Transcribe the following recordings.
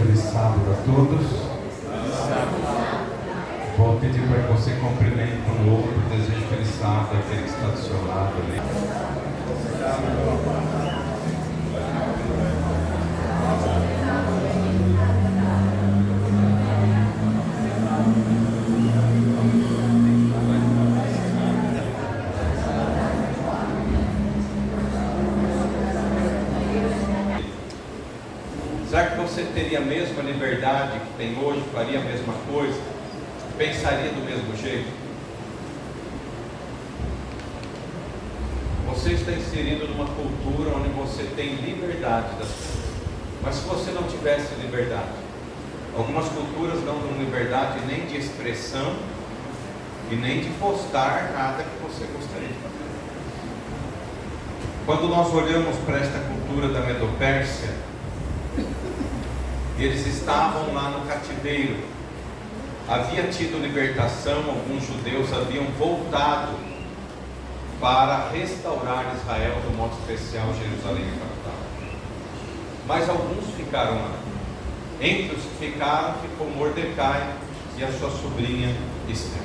Feliz sábado a todos. Vou pedir para que você cumprimente um outro, desejo feliz sábado àquele que está do seu lado ali. Será que você teria a mesma liberdade que tem hoje, faria a mesma coisa, pensaria do mesmo jeito? Você está inserido numa cultura onde você tem liberdade das coisas. Mas se você não tivesse liberdade, algumas culturas não dão liberdade nem de expressão e nem de postar nada que você gostaria de fazer. Quando nós olhamos para esta cultura da Medopérsia, eles estavam lá no cativeiro, havia tido libertação, alguns judeus haviam voltado para restaurar Israel, de um modo especial Jerusalém e capital. Mas alguns ficaram lá. Entre os que ficaram, ficou Mordecai e a sua sobrinha Esther.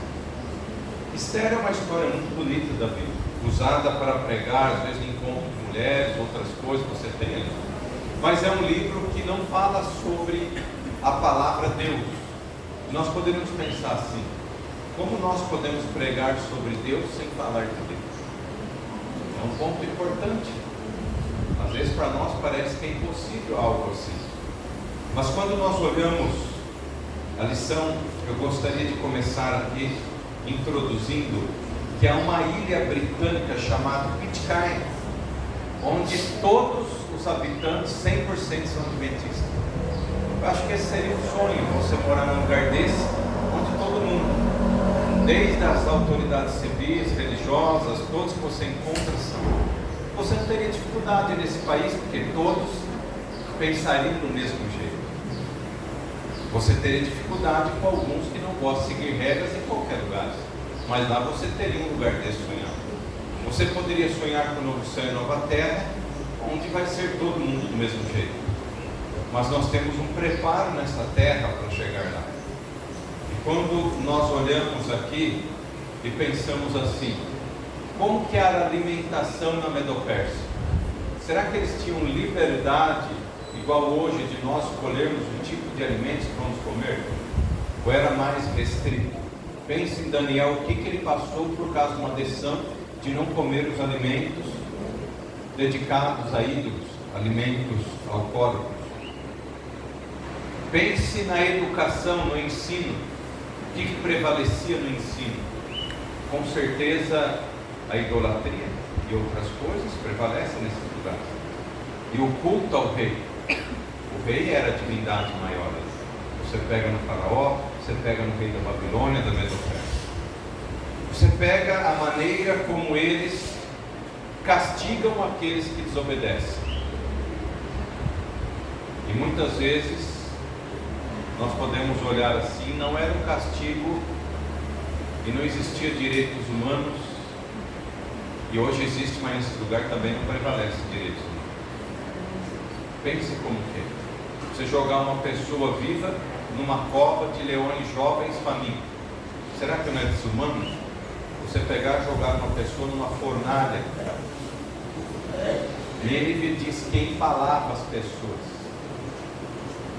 Esther é uma história muito bonita da Bíblia, usada para pregar, às vezes em encontro de mulheres, outras coisas que você tem ali. Mas é um livro que não fala sobre a palavra Deus. Nós poderíamos pensar assim: como nós podemos pregar sobre Deus sem falar de Deus? É um ponto importante. Às vezes para nós parece que é impossível algo assim. Mas quando nós olhamos a lição, eu gostaria de começar aqui introduzindo que há uma ilha britânica chamada Pitcairn, onde todos os habitantes 100% são adventistas. Eu acho que esse seria um sonho, você morar num lugar desse, onde todo mundo, desde as autoridades civis, religiosas, todos que você encontra são. Você não teria dificuldade nesse país, porque todos pensariam do mesmo jeito. Você teria dificuldade com alguns que não gostam de seguir regras em qualquer lugar, mas lá você teria um lugar desse sonhado. Você poderia sonhar com o novo céu e nova terra, onde vai ser todo mundo do mesmo jeito. Mas nós temos um preparo nessa terra para chegar lá. E quando nós olhamos aqui e pensamos assim, como que era a alimentação na Medopérsia? Será que eles tinham liberdade, igual hoje, de nós escolhermos o tipo de alimentos que vamos comer? Ou era mais restrito? Pense em Daniel, o que ele passou por causa de uma decisão de não comer os alimentos dedicados a ídolos, alimentos alcoólicos. Pense na educação, no ensino. O que prevalecia no ensino? Com certeza a idolatria e outras coisas prevalecem nesses lugares. E o culto ao rei. O rei era a divindade maior. Você pega no faraó, você pega no rei da Babilônia, da Medopérsia. Você pega a maneira como eles castigam aqueles que desobedecem. E muitas vezes nós podemos olhar assim, não era um castigo e não existia direitos humanos, e hoje existe, mas nesse lugar também não prevalece direitos humanos. Pense como que é você jogar uma pessoa viva numa cova de leões jovens famintos. Será que não é desumano? Você pegar e jogar uma pessoa numa fornalha. E ele diz que empalava as pessoas.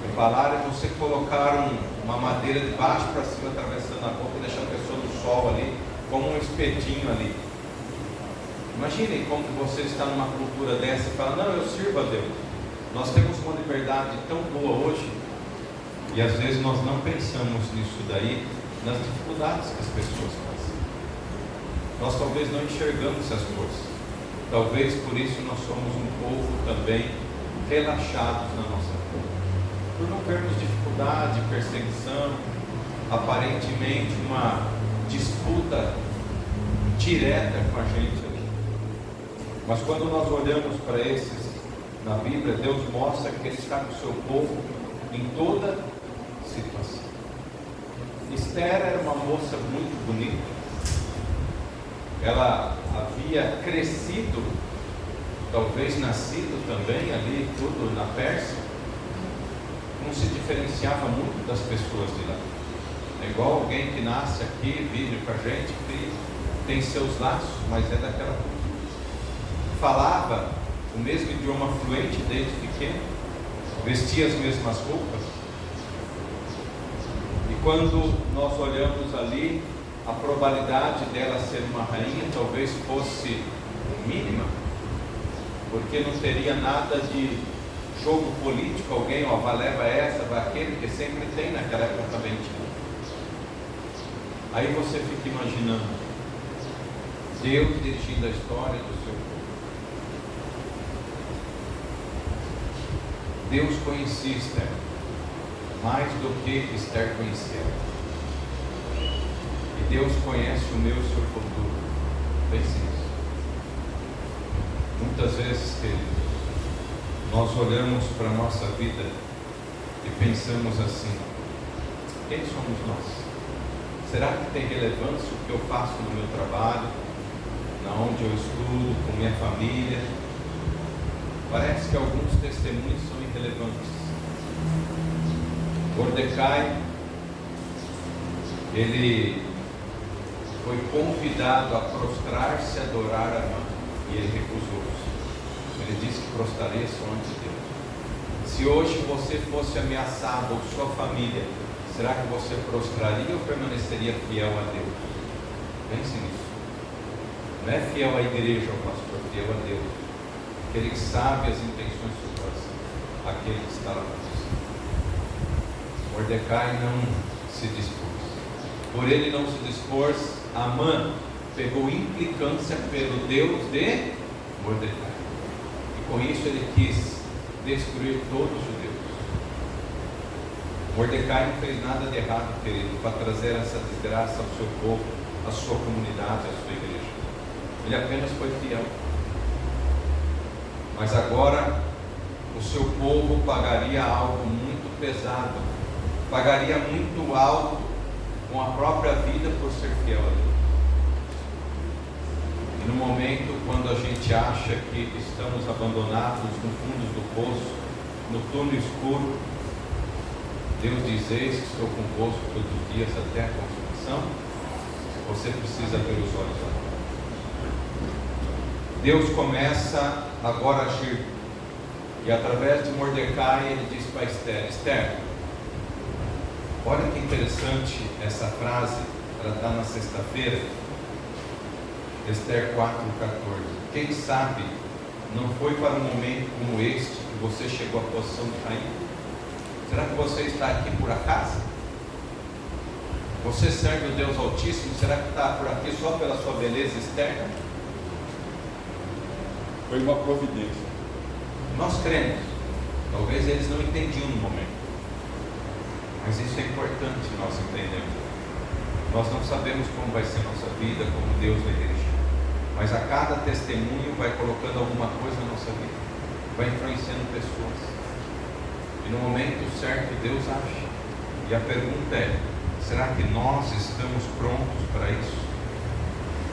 Empalar é você colocar uma madeira de baixo para cima, atravessando a boca e deixar a pessoa no sol ali, como um espetinho ali. Imaginem como você está numa cultura dessa e fala, não, eu sirvo a Deus. Nós temos uma liberdade tão boa hoje, e às vezes nós não pensamos nisso daí, nas dificuldades que as pessoas passam. Nós talvez não enxergamos essas coisas. Talvez por isso nós somos um povo também relaxados na nossa vida. Por não termos dificuldade, perseguição, aparentemente uma disputa direta com a gente ali. Mas quando nós olhamos para esses na Bíblia, Deus mostra que Ele está com o seu povo em toda situação. Esther era uma moça muito bonita. Ela havia crescido, talvez nascido também ali, tudo na Pérsia. não se diferenciava muito das pessoas de lá. É igual alguém que nasce aqui, vive com a gente, que tem seus laços, mas é daquela cultura. Falava o mesmo idioma fluente desde pequeno, vestia as mesmas roupas. E quando nós olhamos ali, a probabilidade dela ser uma rainha talvez fosse mínima, porque não teria nada de jogo político, alguém, ó, vai leva essa, vai aquele, que sempre tem naquela época também tinha. Aí você fica imaginando Deus dirigindo a história do seu povo. Deus conhecia Esther mais do que Esther conhecia. E Deus conhece o meu e o seu futuro. Pense nisso. Muitas vezes, queridos, nós olhamos para a nossa vida e pensamos assim: quem somos nós? Será que tem relevância o que eu faço no meu trabalho, na onde eu estudo, com minha família? Parece que alguns testemunhos são irrelevantes. Mordecai, ele foi convidado a prostrar-se e adorar a Amã, e ele recusou-se. Ele disse que prostraria-se ante Deus. Se hoje você fosse ameaçado, ou sua família, será que você prostraria ou permaneceria fiel a Deus? Pense nisso. Não é fiel à igreja, ao pastor, fiel a Deus. Aquele que sabe as intenções do seu coração, aquele que está lá com você. Mordecai não se dispôs. Por ele não se dispôs, Amã pegou implicância pelo Deus de Mordecai. E com isso ele quis destruir todos os judeus. Mordecai não fez nada de errado, querido, para trazer essa desgraça ao seu povo, à sua comunidade, à sua igreja. Ele apenas foi fiel. Mas agora o seu povo pagaria algo muito pesado, pagaria muito alto com a própria vida por ser fiel a Deus. E no momento quando a gente acha que estamos abandonados no fundo do poço, no túnel escuro, Deus diz: eis que estou convosco todos os dias até a consumação. Você precisa ver os olhos lá. Deus começa agora a agir. E através de Mordecai ele diz para Esther: Esther, olha que interessante essa frase, ela está na sexta-feira, Esther 4:14. Quem sabe não foi para um momento como este que você chegou à posição de rainha? Será que você está aqui por acaso? Você serve o Deus Altíssimo? Será que está por aqui só pela sua beleza externa? Foi uma providência. Nós cremos. Talvez eles não entendiam no momento. Mas isso é importante nós entendermos. Nós não sabemos como vai ser a nossa vida, como Deus vai dirigir. Mas a cada testemunho vai colocando alguma coisa na nossa vida. Vai influenciando pessoas. E no momento certo Deus age. E a pergunta é: será que nós estamos prontos para isso?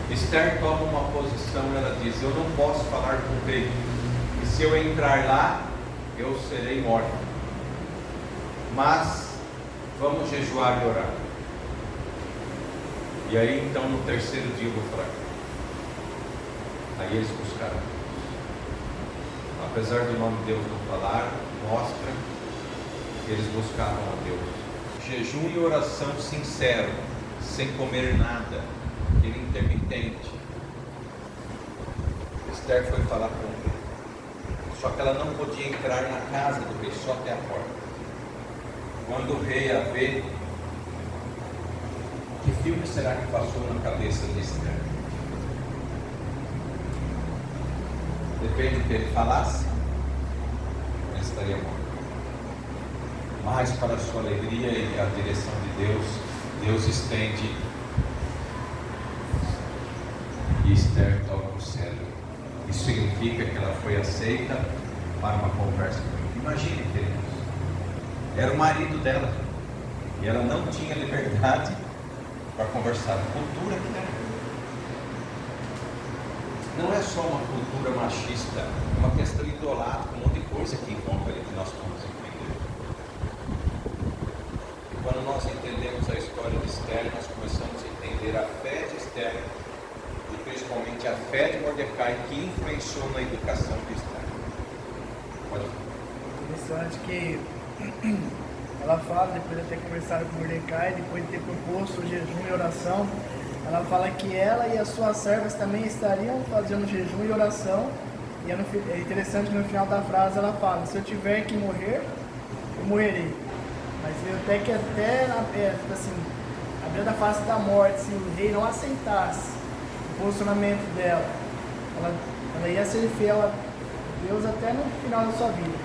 Esther toma uma posição, ela diz: eu não posso falar com o rei, e se eu entrar lá, eu serei morta. Mas vamos jejuar e orar. E aí então no terceiro dia eu vou falar. Aí eles buscaram Deus. Apesar do nome de Deus não falar, mostra que eles buscavam a Deus. Jejum e oração sincero, sem comer nada, aquele intermitente. Esther foi falar com o rei. Só que ela não podia entrar na casa do rei, só até a porta. Quando o rei a vê, que filme será que passou na cabeça de Esther? Depende do que ele falasse, ele estaria morto. Mas para a sua alegria e a direção de Deus, Deus estende e Esther toca o céu. Isso significa que ela foi aceita para uma conversa com ele. Imagine, queridos, era o marido dela e ela não tinha liberdade para conversar. A cultura que era. Não é só uma cultura machista, é uma questão idolátrica, um monte de coisa que envolve ali que nós vamos entender. lemos a história de Esther, nós começamos a entender a fé de Esther e principalmente a fé de Mordecai, que influenciou na educação de Esther. Pode falar. Interessante que ela fala, depois de ter conversado com Mordecai, depois de ter proposto o jejum e oração, ela fala que ela e as suas servas também estariam fazendo jejum e oração. E é interessante que no final da frase ela fala: se eu tiver que morrer, eu morrerei. Mas até que assim, a beira da face da morte, se o rei não aceitasse o posicionamento dela, ela ia ser fiel a Deus até no final da sua vida.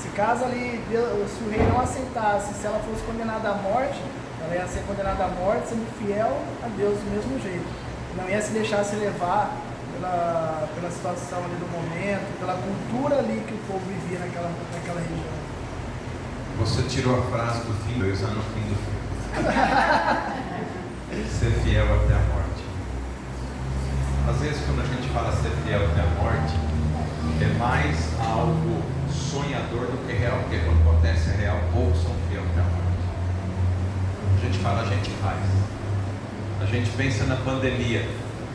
Se caso ali, se o rei não aceitasse, se ela fosse condenada à morte, ela ia ser condenada à morte sendo fiel a Deus do mesmo jeito. Não ia se deixar se levar pela situação ali do momento, pela cultura ali que o povo vivia naquela região. Você tirou a frase do fim, eu usar no fim do filme. Ser fiel até a morte. Às vezes quando a gente fala ser fiel até a morte, é mais algo sonhador do que real, porque quando acontece é real, poucos são fiéis até a morte. A gente fala, a gente faz. A gente pensa na pandemia.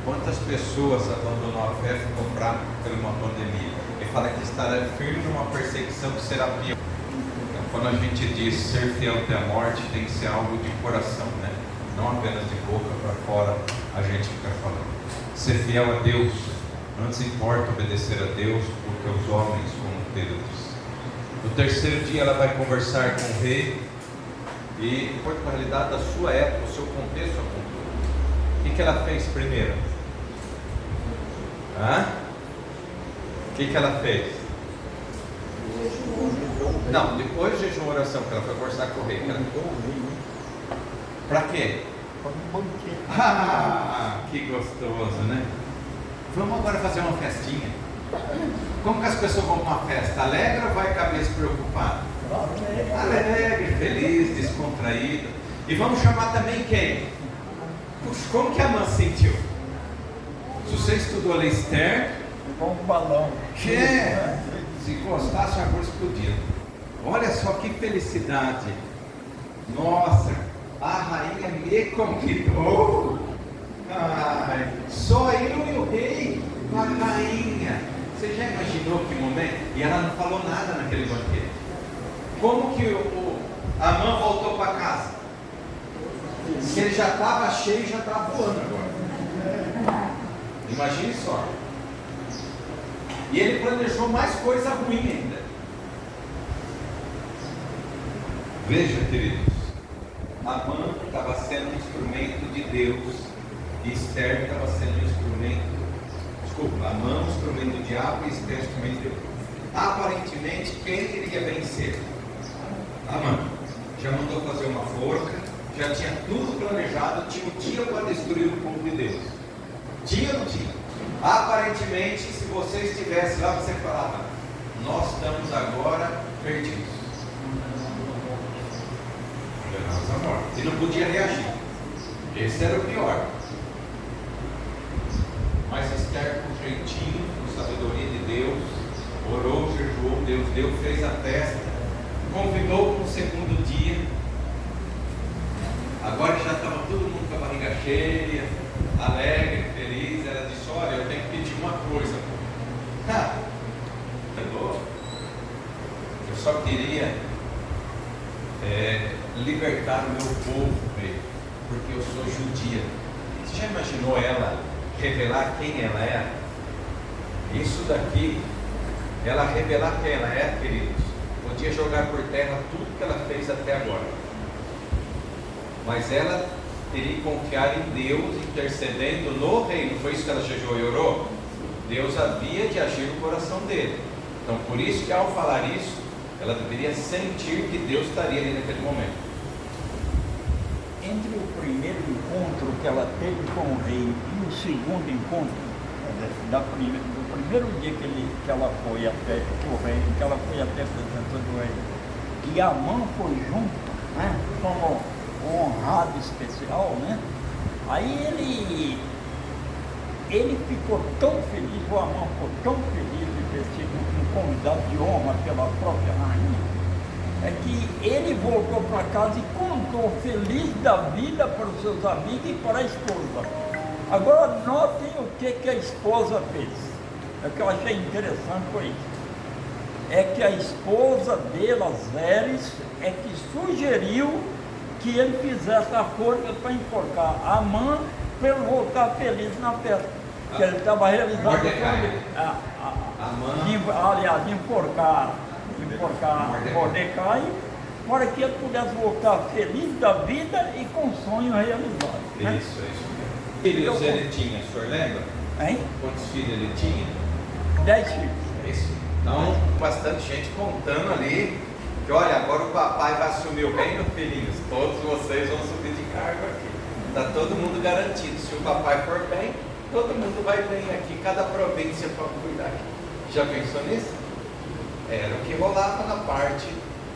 Quantas pessoas abandonou a fé e ficou fraco por uma pandemia? E fala que estará firme numa perseguição que será pior. Então, quando a gente diz ser fiel até a morte, tem que ser algo de coração, né? Não apenas de boca para fora a gente fica falando. Ser fiel a Deus, antes importa obedecer a Deus do que os homens, como Pedro diz. No terceiro dia ela vai conversar com o rei e, de acordo com a realidade da sua época, o seu contexto, a cultura. O que ela fez primeiro? O que ela fez? Não, depois de jejum e oração, que ela foi conversar com o rei. Para quê? Que gostoso, né? Vamos agora fazer uma festinha. Como que as pessoas vão para uma festa? Alegre ou vai cabeça preocupada? Alegre, feliz, descontraído. E vamos chamar também quem? Puxa, como que a Amã sentiu? Se você estudou a Esther, igual um balão. Se encostasse, a água explodia. Olha só que felicidade. Nossa, a rainha me convidou. Ai, só eu e o rei, a rainha. Você já imaginou que momento? E ela não falou nada naquele banquete. Como que a Amã voltou para casa? Se ele já estava cheio, já estava voando agora. Imagine só. E ele planejou mais coisa ruim ainda. Veja, queridos, Amã estava sendo um instrumento de Deus e Esther estava sendo um instrumento. Desculpa, Amã um instrumento do diabo e Esther um instrumento de Deus. Aparentemente, quem iria vencer? Amã. Já mandou fazer uma forca, já tinha tudo planejado, tinha um dia para destruir o povo de Deus. Tinha ou não tinha? Aparentemente, se você estivesse lá, você falava: nós estamos agora perdidos. Condenados à morte. E não podia reagir. Esse era o pior. Mas Esther, com jeitinho, com sabedoria de Deus, orou, jejuou, Deus deu, fez a festa, convidou para o segundo dia. Agora já estava todo mundo com a barriga cheia, alegre, feliz. Ela disse: olha, eu tenho que pedir uma coisa. Tá bom? Eu só queria libertar o meu povo, porque eu sou judia. Você já imaginou ela revelar quem ela é? Isso daqui, ela revelar quem ela é, queridos, podia jogar por terra tudo que ela fez até agora. Mas ela teria que confiar em Deus, intercedendo no reino. Foi isso que ela jejuou e orou? Deus havia de agir no coração dele. Então, por isso que ao falar isso, ela deveria sentir que Deus estaria ali naquele momento. Entre o primeiro encontro que ela teve com o rei e o segundo encontro, do primeiro dia que ela foi até o rei, que ela foi até a presença do rei, e Amã foi junto, né, como honrado especial, né? Aí ele ficou tão feliz, o Amã ficou tão feliz de ter sido um convidado de honra pela própria rainha, é que ele voltou para casa e contou contou feliz da vida para os seus amigos e para a esposa. Agora notem o que a esposa fez. O que eu achei interessante foi isso. É que a esposa dele, Zeres, é que sugeriu que ele fizesse a forca para enforcar Amã, para ele voltar feliz na festa. Que ele estava realizando Mordecai. aliás, enforcar Mordecai, para que ele pudesse voltar feliz da vida e com sonho realizado. Né? Isso mesmo. Filhos ele tinha, o senhor lembra? Hein? Quantos filhos ele tinha? 10 filhos. Isso. Então, bastante gente contando ali que, olha, agora o papai vai assumir o reino, filhinhos. Todos vocês vão subir de cargo aqui. Está todo mundo garantido. Se o papai for bem, todo mundo vai bem aqui, cada província para cuidar. Já pensou nisso? Era o que rolava na parte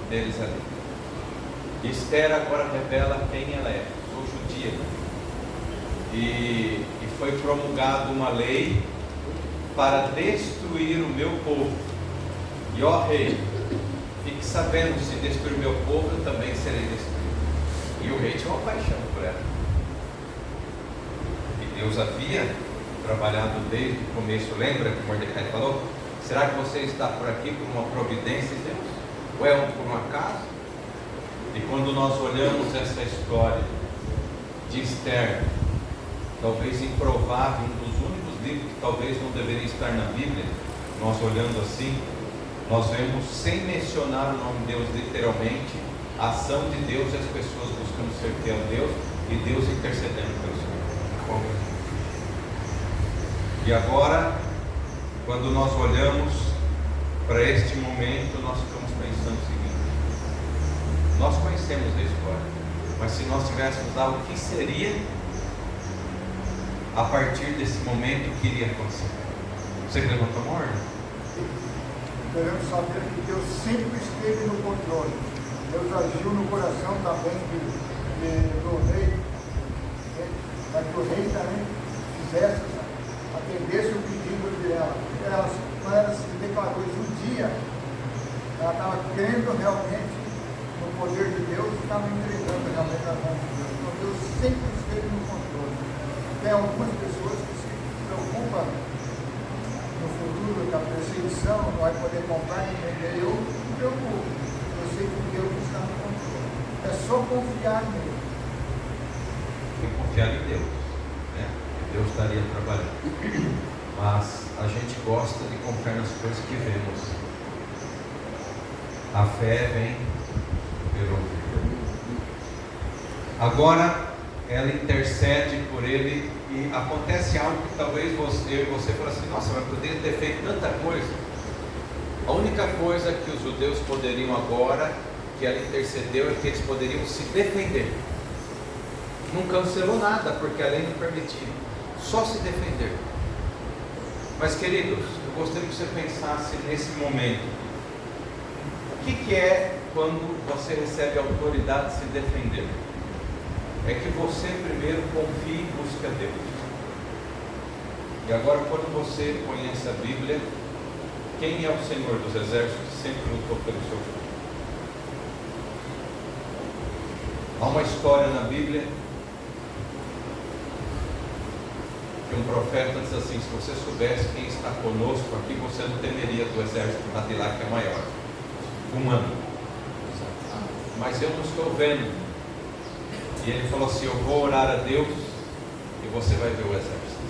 deles ali. Esther agora revela quem ela é. Sou judia. E foi promulgada uma lei para destruir o meu povo. E ó rei, fique sabendo, se destruir o meu povo, eu também serei destruído. E o rei tinha uma paixão por ela. E Deus havia trabalhado desde o começo. Lembra que Mordecai falou? Será que você está por aqui por uma providência de Deus? Ou é por um acaso? E quando nós olhamos essa história de Esther, talvez improvável, um dos únicos livros que talvez não deveria estar na Bíblia, nós olhando assim, nós vemos, sem mencionar o nome de Deus literalmente, a ação de Deus e as pessoas buscando ser fiel a Deus e Deus intercedendo pelos seus. E agora, quando nós olhamos para este momento, nós ficamos pensando o seguinte: nós conhecemos a história, mas se nós tivéssemos algo, o que seria a partir desse momento que iria acontecer? Você que levantou a ordem? Queremos saber que Deus sempre esteve no controle. Deus agiu no coração também do rei, para que o rei também fizesse, atendesse o pedido dela. Quando ela se declarou judia, ela estava crendo realmente no poder de Deus e estava entregando realmente a mão de Deus. Então Deus sempre esteve no controle. Tem algumas pessoas que se preocupam no futuro da perseguição, não vai poder comprar nem vender. Eu não me preocupo. Eu sei que Deus está no controle. É só confiar nele. E confiar em Deus, né? Deus estaria trabalhando. Mas a gente gosta de confiar nas coisas que vemos. A fé vem pelo ouvir. Agora ela intercede por ele e acontece algo que talvez você fala assim: nossa, mas poderia ter feito tanta coisa. A única coisa que os judeus poderiam agora, que ela intercedeu, é que eles poderiam se defender. Não cancelou nada, porque a lei não permitia, só se defender. Mas queridos, eu gostaria que você pensasse nesse momento: o que é quando você recebe a autoridade de se defender? É que você primeiro confie e busque a Deus. E agora, quando você conhece a Bíblia, quem é o Senhor dos Exércitos que sempre lutou pelo seu povo? Há uma história na Bíblia que um profeta diz assim: se você soubesse quem está conosco aqui, você não temeria do exército de lá, que é maior, humano. Mas eu não estou vendo. E ele falou assim: eu vou orar a Deus e você vai ver o exército.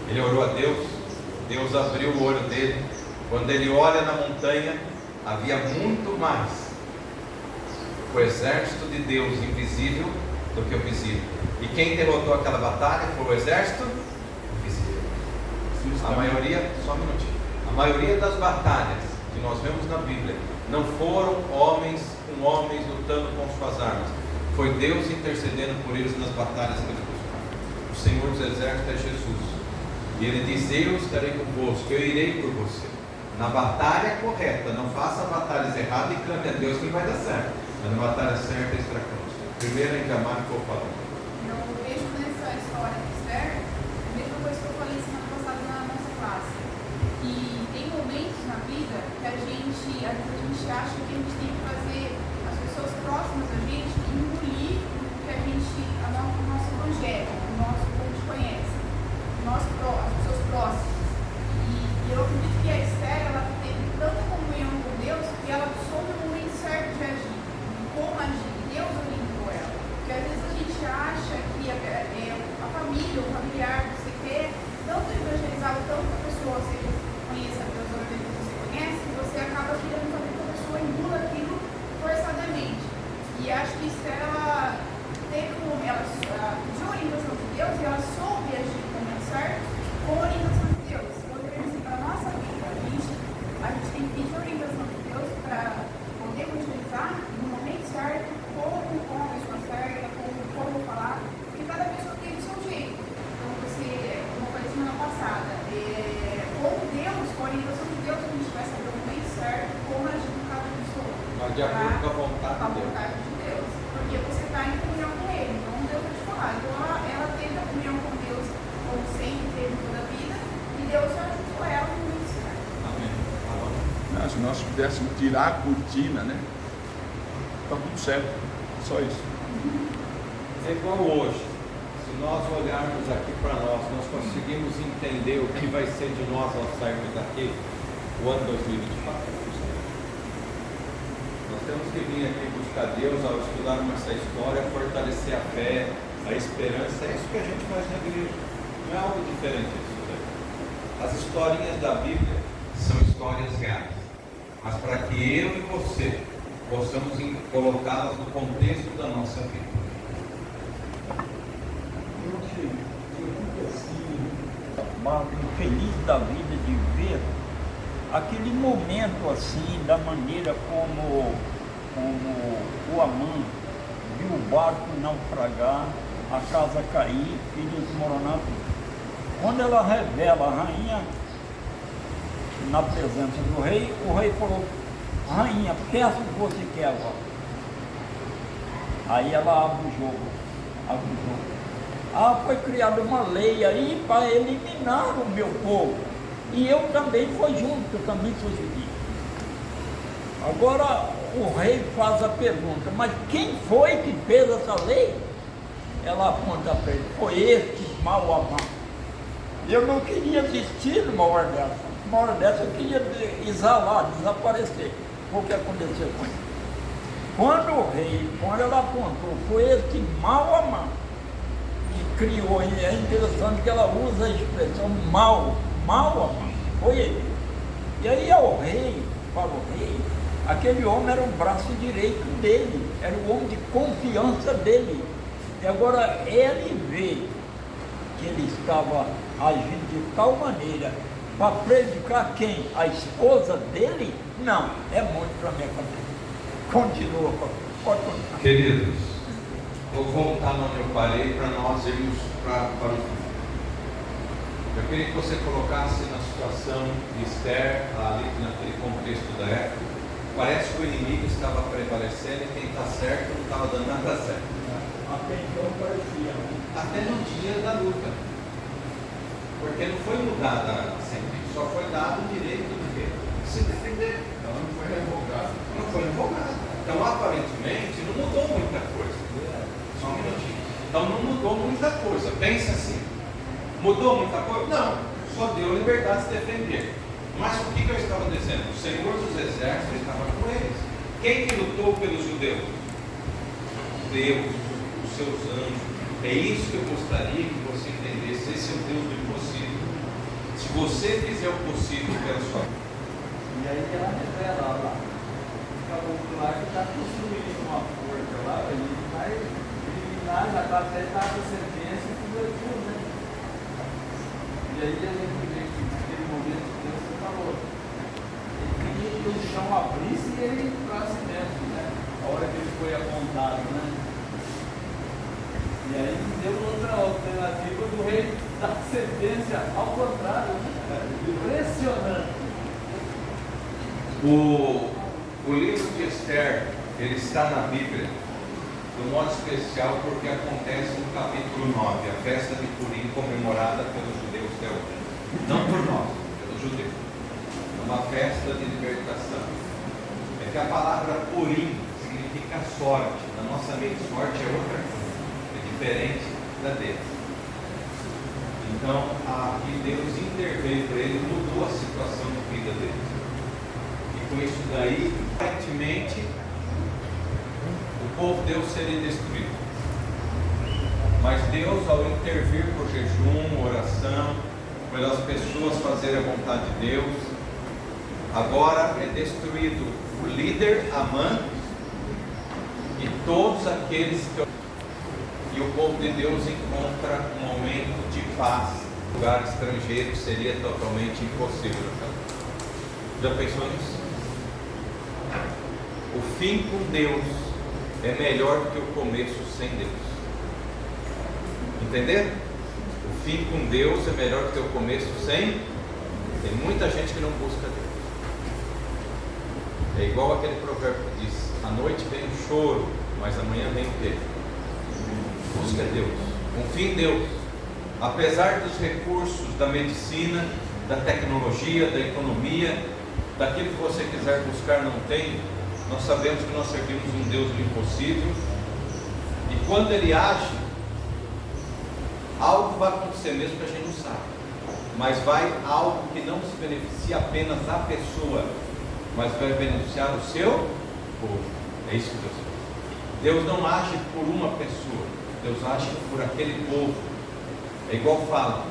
Ele orou a Deus, Deus abriu o olho dele. Quando ele olha na montanha, havia muito mais o exército de Deus invisível do que o visível. E quem derrotou aquela batalha foi o exército visível. A maioria, só um minutinho, a maioria das batalhas que nós vemos na Bíblia não foram homens com homens lutando com suas armas. Foi Deus intercedendo por eles nas batalhas que eles buscaram. O Senhor dos Exércitos é Jesus. E Ele diz: eu estarei convosco, eu irei por você. Na batalha correta, não faça batalhas erradas e clame a Deus que vai dar certo. Mas na batalha certa, estará conosco. Primeiro em clamar que eu falo. Eu vejo nessa história de Esther a mesma coisa que eu falei semana passada na nossa classe. E tem momentos na vida que a gente acha que a gente tem que fazer as pessoas próximas da gente engolir acordo com a vontade com a de Deus. vontade de Deus. Porque você está em comunhão com Ele, então Deus vai te falar. Então ela teve a comunhão com Deus, como sempre teve toda a vida, e Deus ajudou ela no momento certo. Amém. Se nós pudéssemos tirar a cortina, né? Tá tudo certo. Só isso. É igual hoje. Se nós olharmos aqui para nós conseguimos entender o que vai ser de nós ao sairmos daqui, o ano 2024. Nós temos que vir aqui buscar Deus ao estudarmos essa história, fortalecer a fé, a esperança. É isso que a gente faz na igreja. Não é algo diferente disso. Né? As historinhas da Bíblia São histórias reais. Mas para que eu e você possamos colocá-las no contexto da nossa vida. Mas infeliz da vida de ver aquele momento assim, da maneira como o Amã viu o barco naufragar, a casa cair e desmoronar tudo. Quando ela revela a rainha na presença do rei, o rei falou: rainha, peça o que você quer agora. Aí ela abre o jogo. Foi criada uma lei aí para eliminar o meu povo. E eu também fui junto, eu também sou judeu. Agora o rei faz a pergunta: mas quem foi que fez essa lei? Ela aponta para ele: foi este mau Amã. Eu não queria desistir de uma hora dessa. Uma hora dessa eu queria exalar, desaparecer. Foi o que aconteceu com ele. Quando ela apontou, foi este mau Amã que criou. E é interessante que ela usa a expressão mau Amã. Foi ele. E aí ao rei, para o rei, aquele homem era o braço direito dele, era o homem de confiança dele. E agora ele vê que ele estava agindo de tal maneira para prejudicar quem? A esposa dele? Não, é muito para minha cabeça. Continua, pode continuar. Queridos, vou voltar onde eu parei para nós irmos para o fim. Eu queria que você colocasse na situação de Esther, ali naquele contexto da época. Parece que o inimigo estava prevalecendo e quem está certo não estava dando nada certo. Até então parecia. Até no dia da luta. Porque não foi mudada a sentença, só foi dado o direito de quê? De se defender. Então não foi revogado. Não foi revogado. Então, aparentemente, não mudou muita coisa. Só um minutinho. Então, não mudou muita coisa. Pensa assim. Mudou muita coisa? Não. Só deu liberdade de se defender. Mas o que eu estava dizendo? O Senhor dos Exércitos estava com eles. Quem que lutou pelos judeus? Deus, os seus anjos. É isso que eu gostaria que você entendesse. Esse é o Deus do impossível. Se você fizer o possível pela sua vida. E aí ela revela lá. Acabou lá que está construindo uma forca lá, ele vai eliminar, já está até a sentença e tudo aquilo, né? E aí a gente vê que naquele momento que Deus falou. Ele queria que o chão abrisse e ele entrasse dentro, né? A hora que ele foi apontado, né? E aí deu outra alternativa do rei da sentença ao contrário, né? Impressionante. O livro de Esther, ele está na Bíblia, de um modo especial, porque acontece no capítulo 9, a festa de Purim comemorada pelos judeus até hoje. Não por nós, pelos judeus. É uma festa de libertação. É que a palavra Purim significa sorte. Na nossa mente, sorte é outra coisa. É diferente da deles. Então, aqui Deus interveio para ele, mudou a situação de vida deles. Com isso daí, aparentemente, o povo de Deus seria destruído. Mas Deus, ao intervir por jejum, oração, pelas pessoas fazerem a vontade de Deus, agora é destruído o líder Amã e todos aqueles que... E o povo de Deus encontra um momento de paz. Um lugar estrangeiro seria totalmente impossível. Já pensou nisso? O fim com Deus é melhor do que o começo sem Deus. Entender? O fim com Deus é melhor do que o começo sem. Tem muita gente que não busca Deus. É igual aquele provérbio que diz: À noite vem o choro, mas amanhã vem o quê? Busca Deus, confia em Deus. Apesar dos recursos da medicina, da tecnologia, da economia, daquilo que você quiser buscar não tem, nós sabemos que nós servimos um Deus do impossível, e quando Ele age, algo vai acontecer mesmo que a gente não sabe, mas vai algo que não se beneficia apenas a pessoa, mas vai beneficiar o seu povo. É isso que Deus faz. Deus não age por uma pessoa, Deus age por aquele povo. É igual fala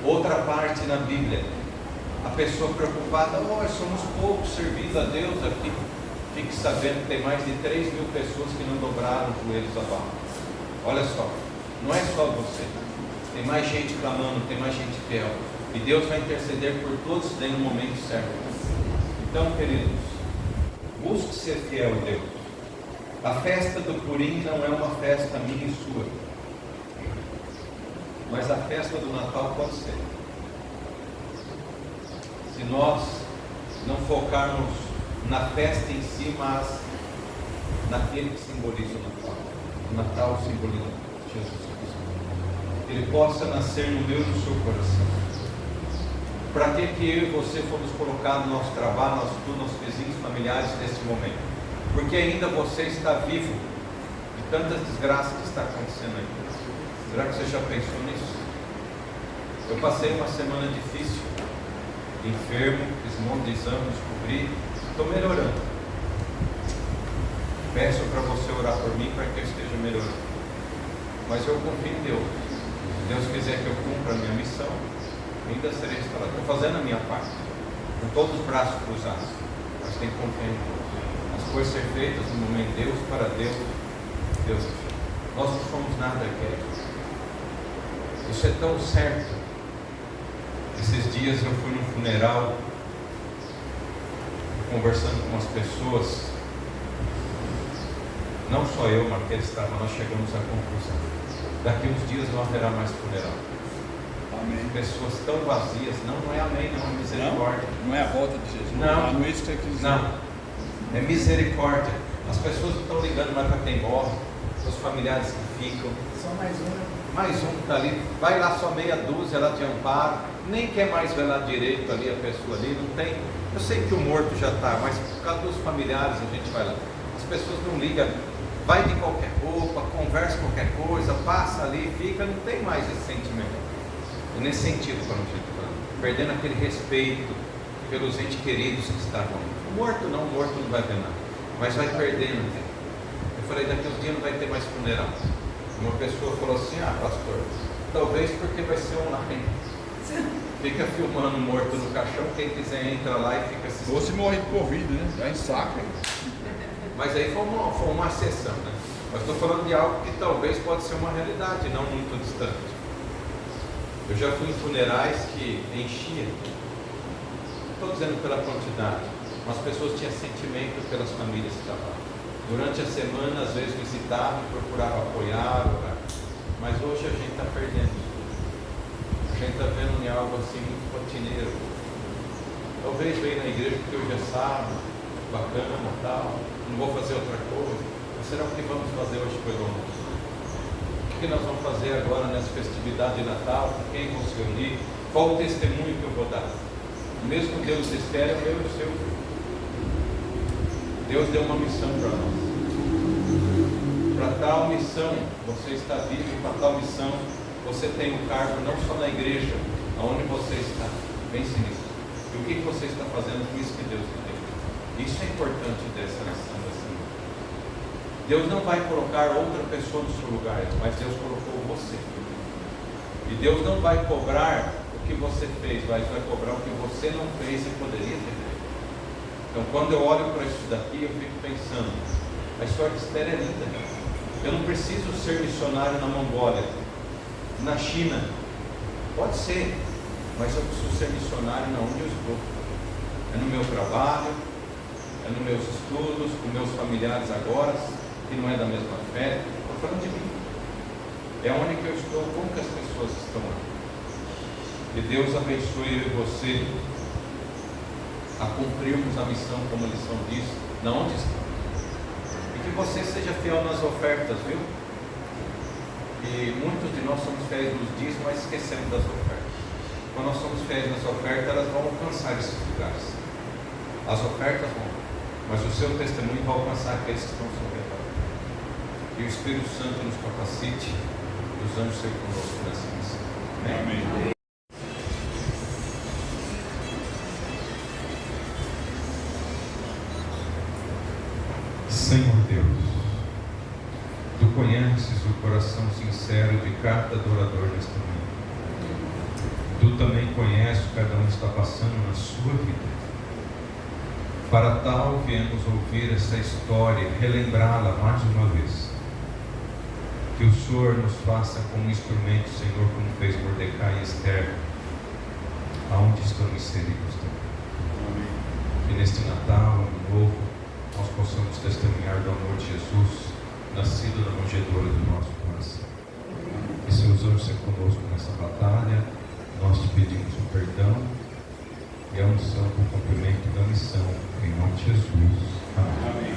outra parte na Bíblia, a pessoa preocupada: somos poucos servindo a Deus aqui. Fique sabendo que tem mais de 3.000 pessoas que não dobraram os joelhos abaixo. Olha só, não é só você, tem mais gente clamando, tem mais gente fiel, e Deus vai interceder por todos no momento certo. Então, queridos, busque ser fiel a Deus. A festa do Purim não é uma festa minha e sua, mas a festa do Natal pode ser. Se nós não focarmos na festa em si, mas naquele que simboliza o Natal. O Natal simboliza Jesus Cristo. Ele possa nascer no meu e no seu coração. Para que eu e você fomos colocados no nosso trabalho, nosso tudo, nossos vizinhos, familiares nesse momento? Porque ainda você está vivo de tantas desgraças que está acontecendo aí. Será que você já pensou nisso? Eu passei uma semana difícil, enfermo, fiz um monte de exame, descobri, estou melhorando. Peço para você orar por mim para que eu esteja melhorando. Mas eu confio em Deus. Se Deus quiser que eu cumpra a minha missão, ainda serei restaurado. Estou fazendo a minha parte, com todos os braços cruzados, mas tem que confiar em Deus. As coisas ser feitas no momento de Deus, para Deus, Deus é feito. Nós não somos nada aqui. Isso é tão certo. Esses dias eu fui num funeral, conversando com as pessoas, não só eu, mas que eles estavam, nós chegamos à conclusão: daqui uns dias não haverá mais funeral. Amém. Pessoas tão vazias, não é amém, não é misericórdia. Não é a volta de Jesus. Não, isso tem que dizer. Não, é misericórdia. As pessoas não estão ligando mais para quem morre, os familiares que ficam. Só mais um, né? Mais um que está ali, vai lá só meia dúzia lá de amparo, nem quer mais velar direito ali a pessoa ali, não tem. Eu sei que o morto já está, mas por causa dos familiares a gente vai lá. As pessoas não ligam, vai de qualquer roupa, conversa qualquer coisa, passa ali, fica, não tem mais esse sentimento. E nesse sentido, para não gente falando, perdendo aquele respeito pelos entes queridos que estavam ali. O morto não vai ver nada, mas vai perdendo. Eu falei, daqui uns dias não vai ter mais funeral. Uma pessoa falou assim: pastor, talvez porque vai ser online. Fica filmando morto no caixão, quem quiser entra lá e fica assistindo. Ou se morrer de Covid, né? Já ensaca. Mas aí foi uma exceção, né? Mas estou falando de algo que talvez pode ser uma realidade, não muito distante. Eu já fui em funerais que enchia, não estou dizendo pela quantidade, mas as pessoas tinham sentimento pelas famílias que estavam lá. Durante a semana, às vezes visitavam, procuravam apoiar, orar. Mas hoje a gente está perdendo isso. A gente está vendo em algo assim muito rotineiro. Talvez venha na igreja porque hoje é sábado, bacana, tal, não vou fazer outra coisa. Mas será o que vamos fazer hoje pelo almoço? O que nós vamos fazer agora nessa festividade de Natal? Com quem vamos se reunir? Qual o testemunho que eu vou dar? O mesmo Deus espera, eu e o seu. Deus deu uma missão para nós. Para tal missão, você está vivo, para tal missão, você tem um cargo não só na igreja, aonde você está. Pense nisso. E o que você está fazendo com isso que Deus te deu? Isso é importante dessa nação assim. Deus não vai colocar outra pessoa no seu lugar, mas Deus colocou você. E Deus não vai cobrar o que você fez, mas vai cobrar o que você não fez e poderia ter feito. Então, quando eu olho para isso daqui, eu fico pensando: a história de Esther é linda. Eu não preciso ser missionário na Mongólia, na China. Pode ser, mas eu preciso ser missionário na onde eu estou. É no meu trabalho, é nos meus estudos, com meus familiares agora, que não é da mesma fé. Estou falando de mim. É onde que eu estou, como que as pessoas estão lá. Que Deus abençoe eu e você a cumprirmos a missão, como a lição diz, na onde está. você seja fiel nas ofertas, viu? E muitos de nós somos fiéis nos dízimos, mas esquecemos das ofertas. Quando nós somos fiéis nas ofertas, elas vão alcançar esses lugares. As ofertas vão, mas o seu testemunho vai alcançar aqueles que estão ao seu redor. Que o Espírito Santo nos capacite, os anjos sejam conosco nessa missão. Amém. Senhor Deus, Tu conheces o coração sincero de cada adorador nesta manhã. Tu também conheces o que cada um está passando na sua vida. Para tal, viemos ouvir essa história, relembrá-la mais uma vez. Que o Senhor nos faça como instrumento, Senhor, como fez Mordecai e Esther, aonde estão inseridos também. Que neste Natal, Ano Novo, nós possamos testemunhar do amor de Jesus, nascido na manjedoura do nosso coração. Que seus anjos sejam conosco nessa batalha. Nós te pedimos o perdão e a unção para o cumprimento da missão, em nome de Jesus. Amém.